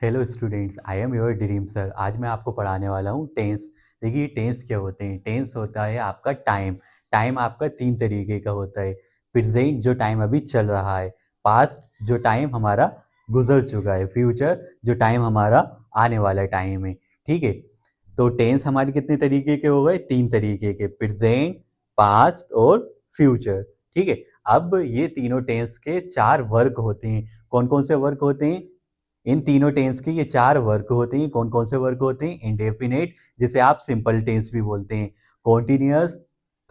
Hello students, I am your dream sir. आज मैं आपको पढ़ाने वाला हूँ टेंस। देखिए टेंस क्या होते हैं। टेंस होता है आपका टाइम। टाइम आपका तीन तरीके का होता है। प्रेजेंट जो टाइम अभी चल रहा है, पास्ट जो टाइम हमारा गुजर चुका है, फ्यूचर जो टाइम हमारा आने वाला टाइम है। ठीक है, तो टेंस हमारे कितने तरीके के हो गए? तीन तरीके के, प्रेजेंट, पास्ट और फ्यूचर। ठीक है, अब ये तीनों टेंस के चार वर्ग होते हैं। कौन कौन से वर्ग होते हैं? इन तीनों टेंस के ये चार वर्ग होते हैं। कौन कौन से वर्ग होते हैं? इंडेफिनेट, जिसे आप सिंपल टेंस भी बोलते हैं। कॉन्टिन्यूअस,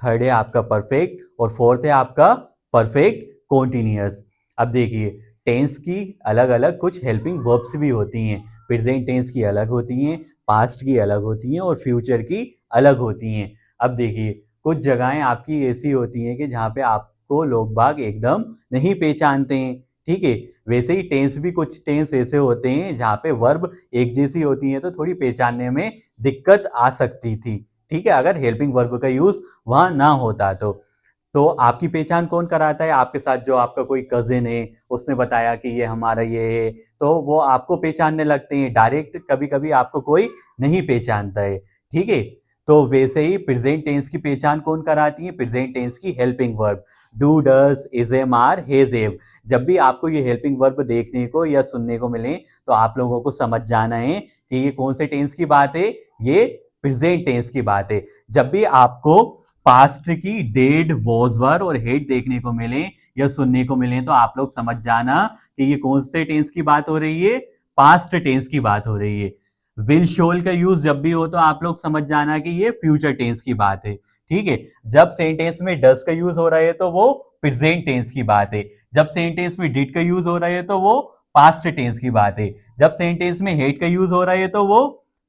थर्ड है आपका परफेक्ट, और फोर्थ है आपका परफेक्ट कॉन्टिन्यूअस। अब देखिए, टेंस की अलग अलग कुछ हेल्पिंग वर्ब्स भी होती हैं। प्रेजेंट टेंस की अलग होती हैं, पास्ट की अलग होती हैं और फ्यूचर की अलग होती हैं। अब देखिए, कुछ जगहें आपकी ऐसी होती हैं कि जहाँ पे आपको लोग बाग एकदम नहीं पहचानते हैं। ठीक है, वैसे ही टेंस भी, कुछ टेंस ऐसे होते हैं जहाँ पे वर्ब एक जैसी होती है तो थोड़ी पहचानने में दिक्कत आ सकती थी। ठीक है, अगर हेल्पिंग वर्ब का यूज वहां ना होता तो आपकी पहचान कौन कराता है? आपके साथ जो आपका कोई कजिन है, उसने बताया कि ये हमारा ये है, तो वो आपको पहचानने लगते हैं। डायरेक्ट कभी कभी आपको कोई नहीं पहचानता है। ठीक है, तो वैसे ही प्रेजेंट टेंस की पहचान कौन कराती है? प्रेजेंट टेंस की helping verb, do, does, is, am, are, has, have. जब भी आपको ये हेल्पिंग वर्ब देखने को या सुनने को मिले तो आप लोगों को समझ जाना है कि ये कौन से टेंस की बात है। ये प्रेजेंट टेंस की बात है। जब भी आपको पास्ट की डेड, वॉज, वर और हेड देखने को मिले या सुनने को मिले तो आप लोग समझ जाना कि ये कौन से टेंस की बात हो रही है। पास्ट टेंस की बात हो रही है। विल, शोल का यूज जब भी हो तो आप लोग समझ जाना कि ये फ्यूचर टेंस की बात है। ठीक है, जब सेंटेंस में डस का यूज हो रहा है तो वो प्रेजेंट टेंस की बात है। जब सेंटेंस में डिड का यूज हो रहा है तो वो पास्ट टेंस की बात है। जब सेंटेंस में हेड का यूज हो रहा है तो वो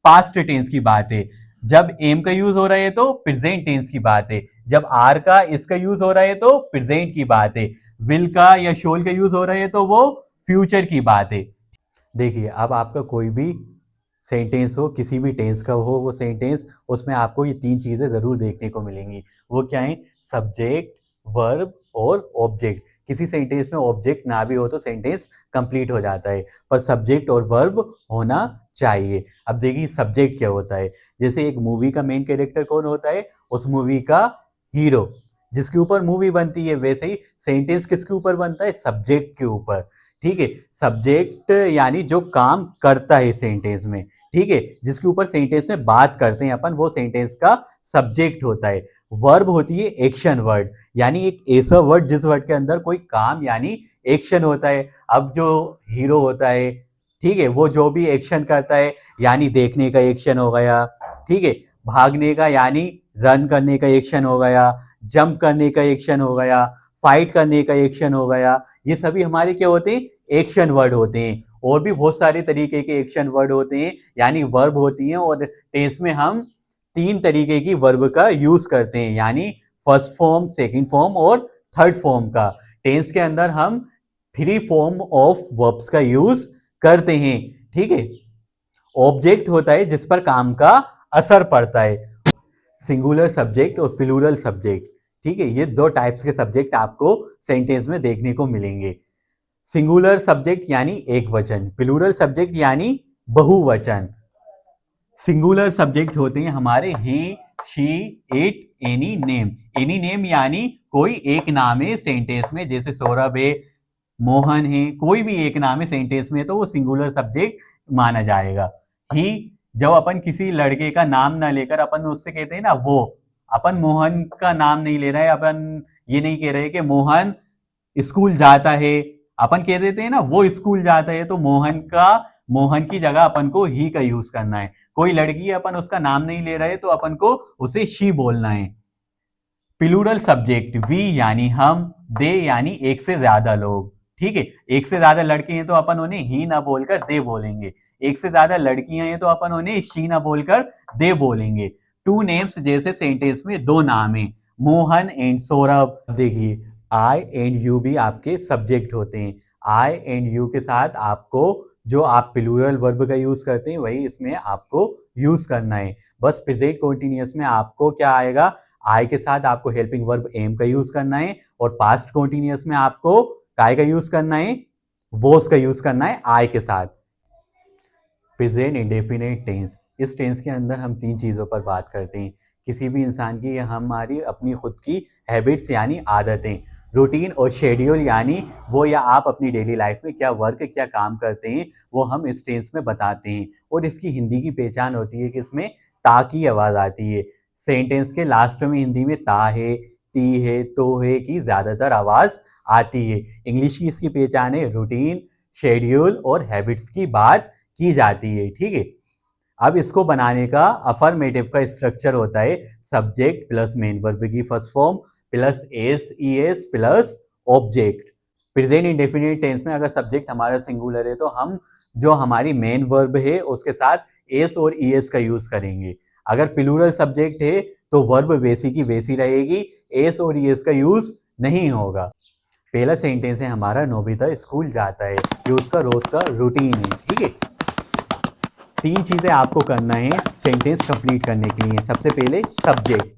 पास्ट टेंस की बात है। जब एम का यूज हो रहा है तो प्रेजेंट टेंस की बात है। जब आर का, इसका यूज हो रहा है तो प्रेजेंट की बात है। विल का या शोल का यूज हो रहा है तो वो फ्यूचर की बात है। देखिए, अब आपका कोई भी सेंटेंस हो, किसी भी टेंस का हो वो सेंटेंस, उसमें आपको ये तीन चीजें जरूर देखने को मिलेंगी। वो क्या है? सब्जेक्ट, वर्ब और ऑब्जेक्ट। किसी सेंटेंस में ऑब्जेक्ट ना भी हो तो सेंटेंस कंप्लीट हो जाता है, पर सब्जेक्ट और वर्ब होना चाहिए। अब देखिए, सब्जेक्ट क्या होता है। जैसे एक मूवी का मेन कैरेक्टर कौन होता है? उस मूवी का हीरो, जिसके ऊपर मूवी बनती है। वैसे ही सेंटेंस किसके ऊपर बनता है? सब्जेक्ट के ऊपर। ठीक है, सब्जेक्ट यानी जो काम करता है सेंटेंस में। ठीक है, जिसके ऊपर सेंटेंस में बात करते हैं अपन, वो सेंटेंस का सब्जेक्ट होता है। वर्ब होती है एक्शन वर्ड, यानी एक ऐसा वर्ड जिस वर्ड के अंदर कोई काम यानी एक्शन होता है। अब जो हीरो होता है, ठीक है, वो जो भी एक्शन करता है, यानी देखने का एक्शन हो गया, ठीक है, भागने का यानी रन करने का एक्शन हो गया, जंप करने का एक्शन हो गया, फाइट करने का एक्शन हो गया, ये सभी हमारे क्या होते हैं? एक्शन वर्ड होते हैं। और भी बहुत सारे तरीके के एक्शन वर्ड होते हैं, यानी वर्ब होती हैं। और टेंस में हम तीन तरीके की वर्ब का यूज करते हैं, यानी फर्स्ट फॉर्म, सेकंड फॉर्म और थर्ड फॉर्म का। टेंस के अंदर हम थ्री फॉर्म ऑफ वर्ब्स का यूज करते हैं। ठीक है, ऑब्जेक्ट होता है जिस पर काम का असर पड़ता है, सिंगुलर सब्जेक्ट और प्लूरल सब्जेक्ट। ठीक है, ये दो टाइप्स के सब्जेक्ट आपको सेंटेंस में देखने को मिलेंगे। सिंगुलर सब्जेक्ट यानी एक वचन, प्लूरल सब्जेक्ट यानी बहुवचन। सिंगुलर सब्जेक्ट होते हैं हमारे he, she, it, any name. Any name यानी कोई एक नाम है सेंटेंस में, जैसे सौरभ है, मोहन है, कोई भी एक नाम है सेंटेंस में तो वो सिंगुलर सब्जेक्ट माना जाएगा। ही, जब अपन किसी लड़के का नाम ना लेकर अपन उससे कहते हैं ना वो, अपन मोहन का नाम नहीं ले रहे हैं, अपन ये नहीं कह रहे कि मोहन स्कूल जाता है, अपन कह देते हैं ना वो स्कूल जाता है, तो मोहन की जगह अपन को ही का यूज करना है। कोई लड़की है, अपन उसका नाम नहीं ले रहे तो अपन को उसे शी बोलना है। प्लूरल सब्जेक्ट, वी यानी हम, दे यानी एक से ज्यादा लोग। ठीक है, एक से ज्यादा लड़के हैं तो अपन उन्हें ही ना बोलकर दे बोलेंगे। एक से ज्यादा लड़कियां हैं तो अपन उन्हें शी ना बोलकर दे बोलेंगे। टू नेम्स, जैसे सेंटेंस में दो नाम है, मोहन एंड सौरभ। देखिए, आई एंड यू भी आपके सब्जेक्ट होते हैं। आई एंड यू के साथ आपको जो आप प्लूरल वर्ब का यूज करते हैं वही इसमें आपको यूज करना है। बस प्रेजेंट कंटीन्यूअस में आपको क्या आएगा? आई के साथ आपको हेल्पिंग वर्ब एम का यूज करना है, और पास्ट कंटीन्यूअस में आपको काय का यूज करना है? वोस का यूज करना है आई के साथ। प्रेजेंट इंडेफिनिट टेंस, इस टेंस के अंदर हम तीन चीज़ों पर बात करते हैं। किसी भी इंसान की या हमारी अपनी खुद की हैबिट्स यानी आदतें, रूटीन और शेड्यूल यानी वो या आप अपनी डेली लाइफ में क्या वर्क क्या काम करते हैं वो हम इस टेंस में बताते हैं। और इसकी हिंदी की पहचान होती है कि इसमें ता की आवाज़ आती है। सेंटेंस के लास्ट में हिंदी में ता है, ती है, तो है की ज़्यादातर आवाज़ आती है। इंग्लिश की इसकी पहचान है रूटीन, शेड्यूल और हैबिट्स की बात की जाती है। ठीक है, अब इसको बनाने का अफर्मेटिव का स्ट्रक्चर होता है सब्जेक्ट प्लस मेन वर्ब की first form plus S E S plus object. Present indefinite tense में अगर सब्जेक्ट हमारा सिंगुलर है तो हम जो हमारी मेन वर्ब है उसके साथ एस और ई एस का यूज करेंगे। अगर प्लूरल सब्जेक्ट है तो वर्ब वैसी की वैसी रहेगी, एस और ई एस का यूज नहीं होगा। पहला सेंटेंस है हमारा नोबिता स्कूल जाता है, ये उसका रोज का रूटीन है। ठीक है, तीन चीजें आपको करना है सेंटेंस कंप्लीट करने के लिए। सबसे पहले सब्जेक्ट,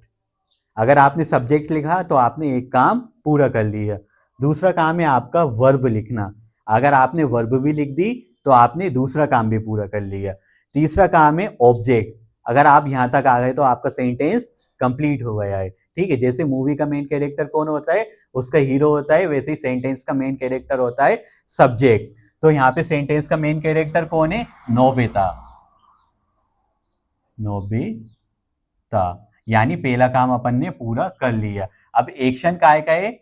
अगर आपने सब्जेक्ट लिखा तो आपने एक काम पूरा कर लिया। दूसरा काम है आपका वर्ब लिखना, अगर आपने वर्ब भी लिख दी तो आपने दूसरा काम भी पूरा कर लिया। तीसरा काम है ऑब्जेक्ट, अगर आप यहां तक आ गए तो आपका सेंटेंस कंप्लीट हो गया है। ठीक है, जैसे मूवी का मेन कैरेक्टर कौन होता है, उसका हीरो होता है, वैसे ही सेंटेंस का मेन कैरेक्टर होता है सब्जेक्ट। तो यहाँ पे सेंटेंस का मेन कैरेक्टर कौन है, नोबिता। नोबिता यानी पहला काम अपन ने पूरा कर लिया। अब एक्शन काय का है,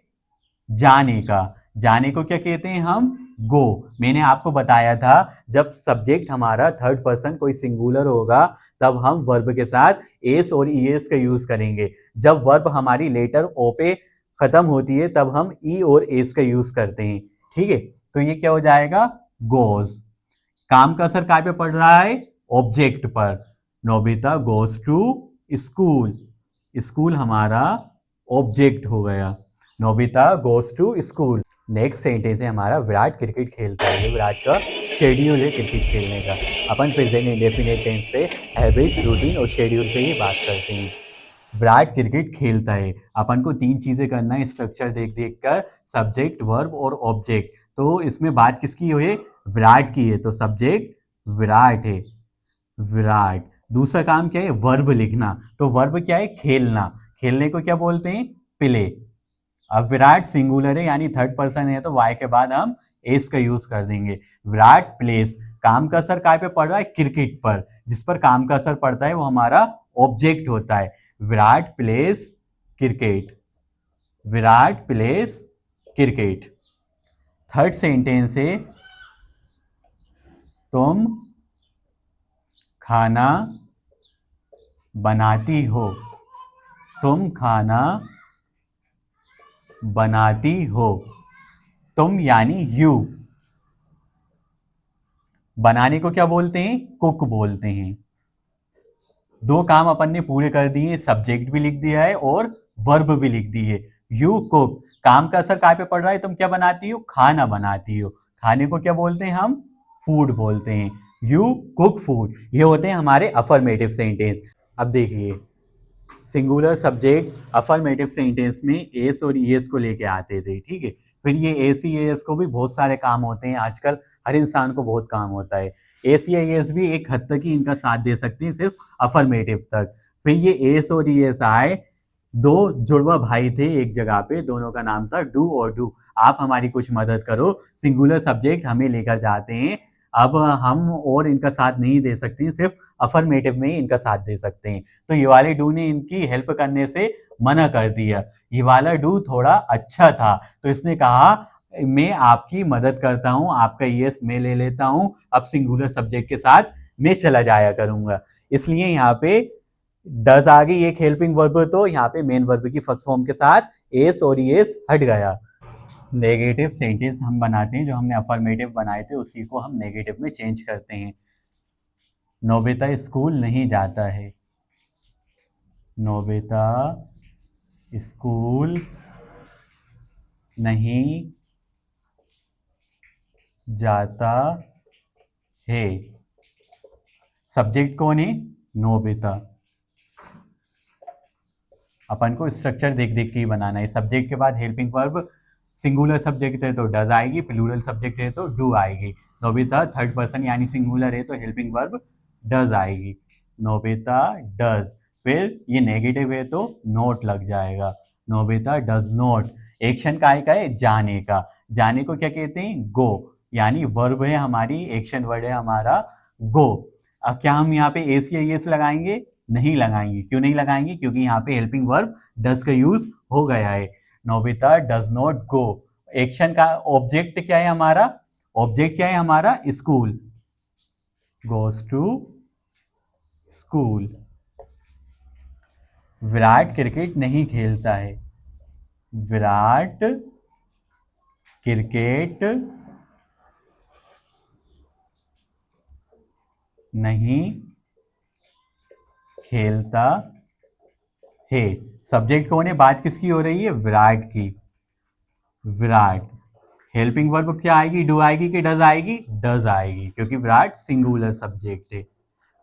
जाने का। जाने को क्या कहते हैं हम, गो। मैंने आपको बताया था जब सब्जेक्ट हमारा थर्ड पर्सन कोई सिंगुलर होगा तब हम वर्ब के साथ एस और ई एस का यूज करेंगे। जब वर्ब हमारी लेटर ओ पे खत्म होती है तब हम ई और एस का यूज करते हैं। ठीक है, तो ये क्या हो जाएगा, गोज। काम का असर काय पे पड़ रहा है, ऑब्जेक्ट पर। Nobita goes to school, school हमारा ऑब्जेक्ट हो गया। Nobita goes to school. Next sentence है हमारा विराट क्रिकेट खेलता है, विराट का शेड्यूल है क्रिकेट खेलने का। अपन प्रेजेंट इंडेफिनिट टेंस पे हैबिट्स, रूटीन और शेड्यूल पे ही बात करते हैं। विराट क्रिकेट खेलता है, अपन को तीन चीजें करना है स्ट्रक्चर देख देख कर, सब्जेक्ट वर्ब और ऑब्जेक्ट। तो इसमें बात किसकी हुई, विराट की है, तो सब्जेक्ट विराट है, विराट। दूसरा काम क्या है, वर्ब लिखना। तो वर्ब क्या है, खेलना। खेलने को क्या बोलते हैं, प्ले। अब विराट सिंगुलर है यानी थर्ड पर्सन है तो वाई के बाद हम एस का यूज कर देंगे। विराट प्लेस, काम का असर काय पे पड़ रहा है, क्रिकेट पर। जिस पर काम का असर पड़ता है वो हमारा ऑब्जेक्ट होता है। Virat plays cricket, Virat plays cricket. Third sentence है तुम खाना बनाती हो, तुम खाना बनाती हो। तुम यानी यू, बनाने को क्या बोलते हैं, कुक बोलते हैं। दो काम अपन ने पूरे कर दिए, सब्जेक्ट भी लिख दिया है और वर्ब भी लिख दी है। यू कुक, काम का असर काय पे पड़ रहा है, तुम क्या बनाती हो, खाना बनाती हो। खाने को क्या बोलते हैं हम, फूड बोलते हैं। यू कुक फूड, ये होते हैं हमारे अफर्मेटिव सेंटेंस। अब देखिए, सिंगुलर सब्जेक्ट अफर्मेटिव सेंटेंस में एस और ई एस को लेके आते थे। ठीक है, फिर ये एस ई एस को भी बहुत सारे काम होते हैं, आजकल हर इंसान को बहुत काम होता है। एस ई एस भी एक हद तक ही इनका साथ दे सकते हैं, सिर्फ अफर्मेटिव तक। फिर ये एस और ई एस आए, दो जुड़वा भाई थे एक जगह पे, दोनों का नाम था डू और डू। आप हमारी कुछ मदद करो, सिंगुलर सब्जेक्ट हमें लेकर जाते हैं। अब हम और इनका साथ नहीं दे सकते हैं, सिर्फ अफर्मेटिव में ही इनका साथ दे सकते हैं। तो ये वाले डू ने इनकी हेल्प करने से मना कर दिया। ये वाला डू थोड़ा अच्छा था तो इसने कहा मैं आपकी मदद करता हूं, आपका यस मैं ले लेता हूं, अब सिंगुलर सब्जेक्ट के साथ मैं चला जाया करूंगा। इसलिए यहाँ पे डज आ गई एक हेल्पिंग वर्ब, तो यहाँ पे मेन वर्ब की फर्स्ट फॉर्म के साथ एस और एस हट गया। नेगेटिव सेंटेंस हम बनाते हैं, जो हमने अफर्मेटिव बनाए थे उसी को हम नेगेटिव में चेंज करते हैं। नोबिता स्कूल नहीं जाता है, नोबिता स्कूल नहीं जाता है। सब्जेक्ट कौन है, नोबिता। अपन को स्ट्रक्चर देख देख के ही बनाना है। सब्जेक्ट के बाद हेल्पिंग वर्ब, सिंगुलर सब्जेक्ट है तो डज आएगी, प्लूरल सब्जेक्ट है तो डू आएगी। नोबिता थर्ड पर्सन यानी सिंगुलर है तो हेल्पिंग वर्ब डज आएगी, नोबिता डज। फिर ये नेगेटिव है तो नोट लग जाएगा, नोबिता डज नोट। एक्शन का है जाने का, जाने को क्या कहते हैं, गो, यानी वर्ब है हमारी, एक्शन वर्ड है हमारा गो। अब क्या हम यहाँ पे एस या एस लगाएंगे, नहीं लगाएंगे। क्यों नहीं लगाएंगे, क्योंकि यहाँ पे हेल्पिंग वर्ब डज का यूज हो गया है। Nobita does not go, action का ऑब्जेक्ट क्या है हमारा, ऑब्जेक्ट क्या है हमारा, school, goes to school. Virat cricket नहीं खेलता है, विराट क्रिकेट नहीं खेलता है। सब्जेक्ट कौन है, बात किसकी हो रही है, विराट की, विराट। हेल्पिंग वर्ब क्या आएगी, डू आएगी कि डज आएगी, डज आएगी, क्योंकि विराट सिंगुलर सब्जेक्ट है,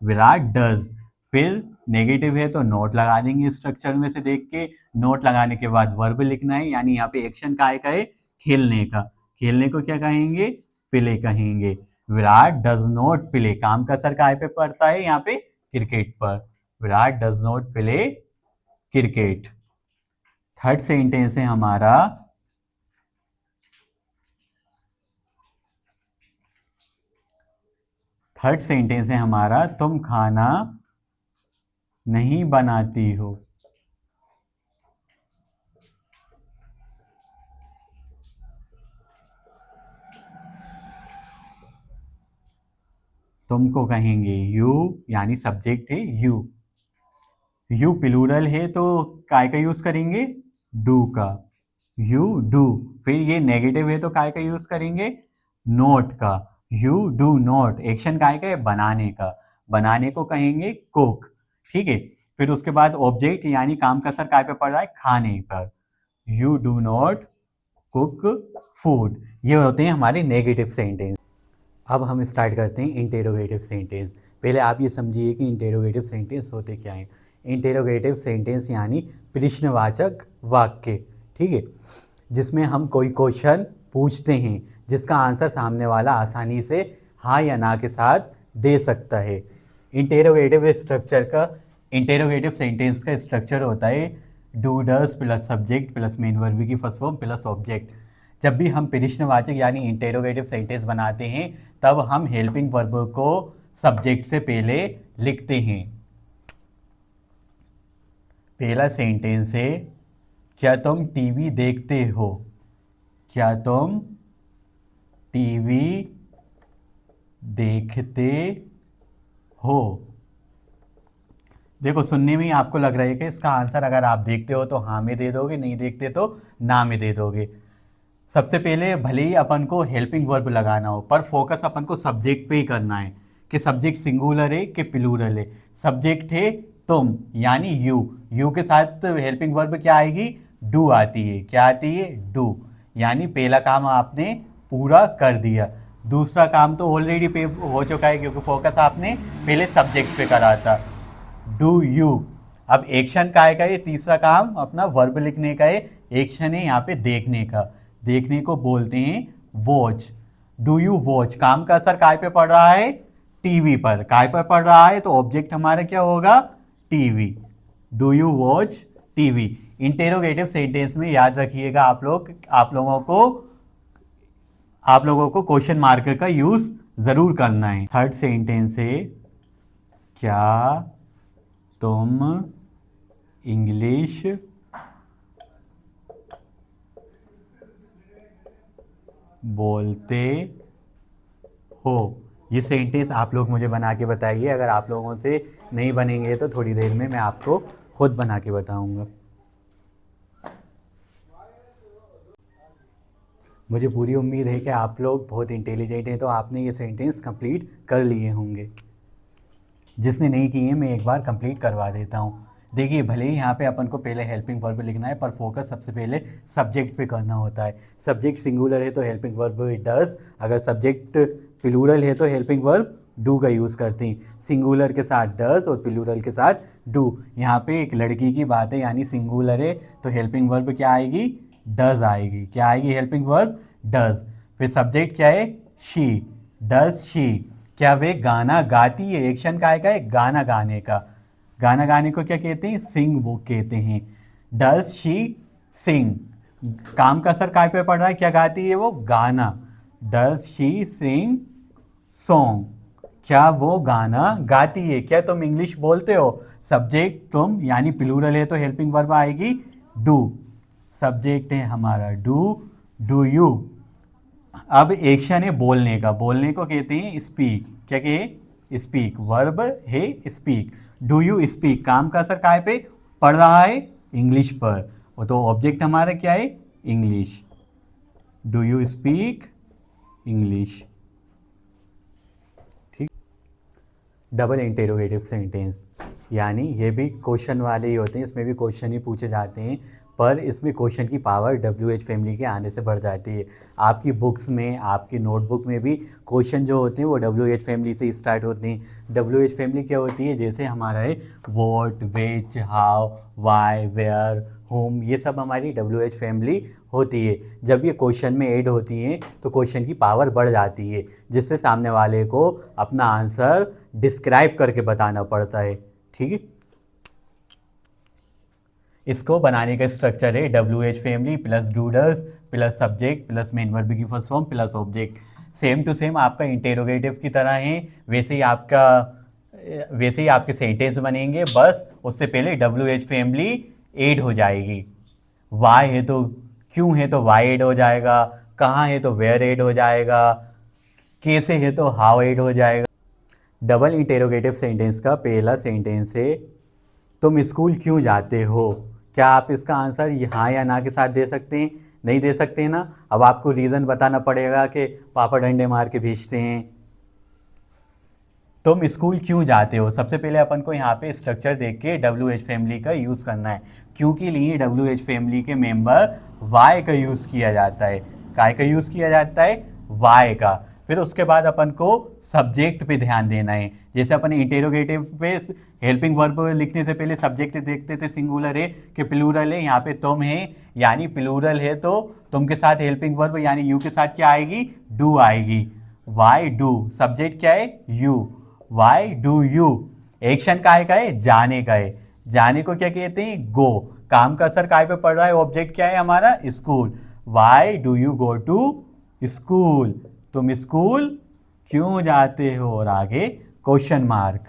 विराट डज। फिर नेगेटिव है तो नोट लगा देंगे स्ट्रक्चर में से देख के, नोट लगाने के बाद वर्ब लिखना है, यानी यहाँ पे एक्शन का है खेलने का, खेलने को क्या कहेंगे, प्ले कहेंगे। विराट डज नॉट प्ले, काम का असर काय पे पड़ता है यहाँ पे, क्रिकेट पर, Virat does not play cricket. Third sentence है हमारा, थर्ड सेंटेंस है हमारा, तुम खाना नहीं बनाती हो। तुमको कहेंगे यू, यानी सब्जेक्ट है यू, यू प्लूरल है तो काय का यूज करेंगे, डू का, यू डू। फिर ये नेगेटिव है तो काय का यूज करेंगे, नोट का, यू डू नोट। एक्शन काय का है, बनाने का, बनाने को कहेंगे कुक, ठीक है। फिर उसके बाद ऑब्जेक्ट यानी काम का असर काय पे पड़ रहा है, खाने पर, you do not cook food. ये होते हैं हमारे नेगेटिव सेंटेंस। अब हम स्टार्ट करते हैं इंटेरोगेटिव सेंटेंस। पहले आप ये समझिए कि इंटेरोगेटिव सेंटेंस होते क्या हैं। इंटेरोगेटिव सेंटेंस यानी प्रश्नवाचक वाक्य, ठीक है, जिसमें हम कोई क्वेश्चन पूछते हैं जिसका आंसर सामने वाला आसानी से हाँ या ना के साथ दे सकता है। इंटेरोगेटिव स्ट्रक्चर का, इंटेरोगेटिव सेंटेंस का स्ट्रक्चर होता है do does plus subject plus main verb की फर्स्ट फॉर्म प्लस ऑब्जेक्ट। जब भी हम प्रश्नवाचक यानी इंटेरोगेटिव सेंटेंस बनाते हैं तब हम हेल्पिंग वर्ब को सब्जेक्ट से पहले लिखते हैं। पहला सेंटेंस है, क्या तुम टीवी देखते हो, क्या तुम टीवी देखते हो। देखो सुनने में ही आपको लग रहा है कि इसका आंसर अगर आप देखते हो तो हाँ में दे दोगे, नहीं देखते तो ना में दे दोगे। सबसे पहले भले ही अपन को हेल्पिंग वर्ब लगाना हो पर फोकस अपन को सब्जेक्ट पे ही करना है कि सब्जेक्ट सिंगुलर है कि प्लूरल है। सब्जेक्ट है तुम यानी यू, यू के साथ हेल्पिंग वर्ब क्या आएगी, डू आती है, क्या आती है, डू। यानी पहला काम आपने पूरा कर दिया, दूसरा काम तो ऑलरेडी पे हो चुका है क्योंकि फोकस आपने पहले सब्जेक्ट पे करा था, डू यू। अब एक्शन का है, ये तीसरा काम अपना वर्ब लिखने का है, एक्शन है यहाँ पे देखने का, देखने को बोलते हैं वॉच। डू यू वॉच, काम का असर काय पे पड़ रहा है, टीवी पर, काय पर पड़ रहा है तो ऑब्जेक्ट हमारा क्या होगा, TV. Do you watch TV. Interrogative sentence में याद रखिएगा आप लोगों को क्वेश्चन मार्क का यूज जरूर करना है। थर्ड सेंटेंस है, क्या तुम इंग्लिश बोलते हो। ये सेंटेंस आप लोग मुझे बना के बताइए, अगर आप लोगों से नहीं बनेंगे तो थोड़ी देर में मैं आपको खुद बना के बताऊंगा। मुझे पूरी उम्मीद है कि आप लोग बहुत इंटेलिजेंट हैं तो आपने ये सेंटेंस कंप्लीट कर लिए होंगे। जिसने नहीं किए मैं एक बार कंप्लीट करवा देता हूँ। देखिए भले ही यहाँ पे अपन को पहले हेल्पिंग वर्ब लिखना है पर फोकस सबसे पहले सब्जेक्ट पे करना होता है। सब्जेक्ट सिंगुलर है तो हेल्पिंग वर्ब डज, अगर सब्जेक्ट प्लूरल है तो हेल्पिंग वर्ब डू का यूज़ करते हैं। सिंगुलर के साथ डज और प्लूरल के साथ डू। यहाँ पे एक लड़की की बात है यानी सिंगुलर है तो हेल्पिंग वर्ब क्या आएगी, डज आएगी। क्या आएगी, हेल्पिंग वर्ब डज। फिर सब्जेक्ट क्या है, शी, डज शी, क्या वे गाना गाती है? एक्शन काय का है? गाना गाने का। गाना गाने को क्या कहते हैं? सिंग वो कहते हैं। डज शी सिंग, काम का असर काय पे पड़ रहा है? क्या गाती है वो? गाना। डज शी सिंग सॉन्ग, क्या वो गाना गाती है? क्या तुम इंग्लिश बोलते हो? सब्जेक्ट तुम, यानी प्लूरल है तो हेल्पिंग वर्ब आएगी डू। सब्जेक्ट है हमारा डू यू। अब एक्शन है बोलने का, बोलने को कहते हैं स्पीक। क्या कहे? स्पीक, वर्ब है स्पीक। डू यू स्पीक, काम का असर काय पे पड़ रहा है? इंग्लिश पर। और तो ऑब्जेक्ट हमारा क्या है? English. Do you speak English. ठीक। डबल इंटेरोगेटिव सेंटेंस, यानी ये भी क्वेश्चन वाले ही होते हैं, इसमें भी क्वेश्चन ही पूछे जाते हैं, पर इसमें क्वेश्चन की पावर WH फैमिली के आने से बढ़ जाती है। आपकी बुक्स में, आपकी नोटबुक में भी क्वेश्चन जो होते हैं वो WH फैमिली से स्टार्ट होते हैं। WH फैमिली क्या होती है? जैसे हमारा है what, which, how, why, where, whom, ये सब हमारी WH फैमिली होती है। जब ये क्वेश्चन में ऐड होती हैं तो क्वेश्चन की पावर बढ़ जाती है, जिससे सामने वाले को अपना आंसर डिस्क्राइब करके बताना पड़ता है। ठीक है। इसको बनाने का स्ट्रक्चर है WH family plus doodles plus subject plus main verb की first form plus object. Same to same आपका इंटेरोगेटिव की तरह है, वैसे ही आपके सेंटेंस बनेंगे, बस उससे पहले WH फैमिली ऐड हो जाएगी। वाई है तो, क्यों है तो वाई ऐड हो जाएगा, कहाँ है तो वेयर ऐड हो जाएगा, कैसे है तो हाउ ऐड हो जाएगा। डबल इंटेरोगेटिव सेंटेंस का पहला सेंटेंस है तुम स्कूल क्यों जाते हो? क्या आप इसका आंसर हाँ या ना के साथ दे सकते हैं? नहीं दे सकते ना। अब आपको रीज़न बताना पड़ेगा कि पापा डंडे मार के भेजते हैं। तुम स्कूल क्यों जाते हो? सबसे पहले अपन को यहाँ पे स्ट्रक्चर देख के WH फैमिली का यूज़ करना है। क्यों के लिए WH फैमिली के मेंबर वाई का यूज़ किया जाता है। काय का यूज़ किया जाता है? वाई का। फिर उसके बाद अपन को सब्जेक्ट पे ध्यान देना है। जैसे अपन इंटेरोगेटिव पे हेल्पिंग वर्ब लिखने से पहले सब्जेक्ट देखते थे, सिंगुलर है कि प्लूरल है। यहाँ पे तुम है, यानी प्लूरल है तो तुम के साथ हेल्पिंग वर्ब यानी यू के साथ क्या आएगी? डू आएगी। वाई डू, सब्जेक्ट क्या है? You. Y do you, action काय का है? जाने का है। जाने को क्या कहते हैं? गो। काम का असर काय पे पड़ रहा है? ऑब्जेक्ट क्या है हमारा? School. Why do you go to school, तुम स्कूल क्यों जाते हो? और आगे क्वेश्चन मार्क।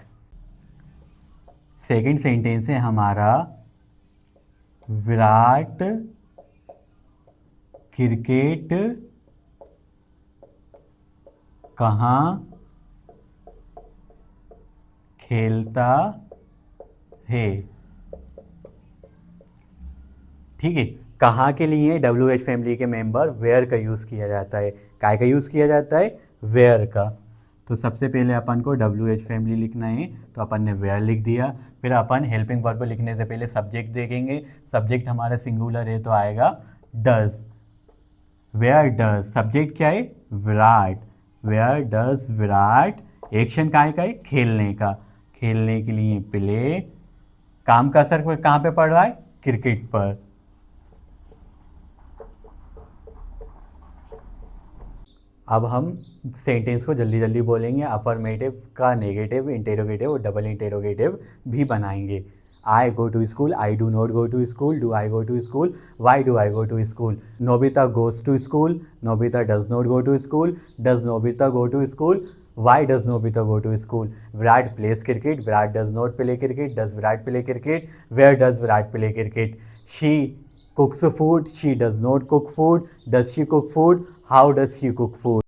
सेकंड सेंटेंस है हमारा विराट क्रिकेट कहाँ खेलता है? ठीक है। कहाँ के लिए WH फैमिली के मेंबर वेयर का यूज़ किया जाता है। काय का यूज़ किया जाता है? वेयर का। तो सबसे पहले अपन को WH फैमिली लिखना है, तो अपन ने वेयर लिख दिया। फिर अपन हेल्पिंग वर्ब लिखने से पहले सब्जेक्ट देखेंगे। सब्जेक्ट हमारा सिंगुलर है तो आएगा डज। वेयर डज, सब्जेक्ट क्या है? Virat. Where does Virat, action काय का है? खेलने का। खेलने के लिए प्ले, काम का असर कहाँ पे पड़ रहा है? क्रिकेट पर। अब हम सेंटेंस को जल्दी जल्दी बोलेंगे। अफर्मेटिव का नेगेटिव, इंटेरोगेटिव और डबल इंटेरोगेटिव भी बनाएंगे। I go to school, I do not go to school, do I go to school, why do I go to school. Nobita goes to school, Nobita does not go to school, does Nobita go to school, why does Nobita go to school. Virat plays cricket, Virat does not play cricket, does Virat play cricket, where does Virat play cricket. She cooks food, she does not cook food, does she cook food, how does she cook food.